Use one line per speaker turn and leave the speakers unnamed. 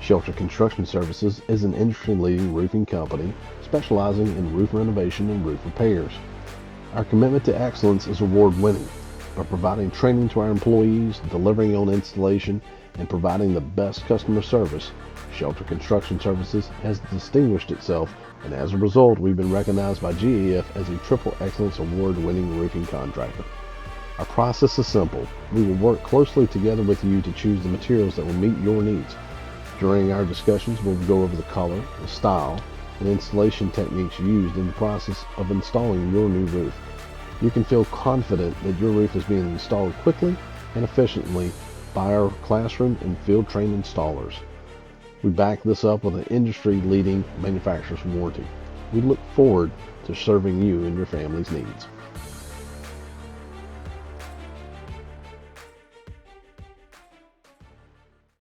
Shelter Construction Services is an industry-leading roofing company specializing in roof renovation and roof repairs. Our commitment to excellence is award-winning. By providing training to our employees, delivering on installation, and providing the best customer service, Shelter Construction Services has distinguished itself, and as a result, we've been recognized by GAF as a Triple Excellence Award-winning roofing contractor. Our process is simple. We will work closely together with you to choose the materials that will meet your needs. During our discussions, we'll go over the color, the style, and installation techniques used in the process of installing your new roof. You can feel confident that your roof is being installed quickly and efficiently by our classroom and field-trained installers. We back this up with an industry-leading manufacturer's warranty. We look forward to serving you and your family's needs.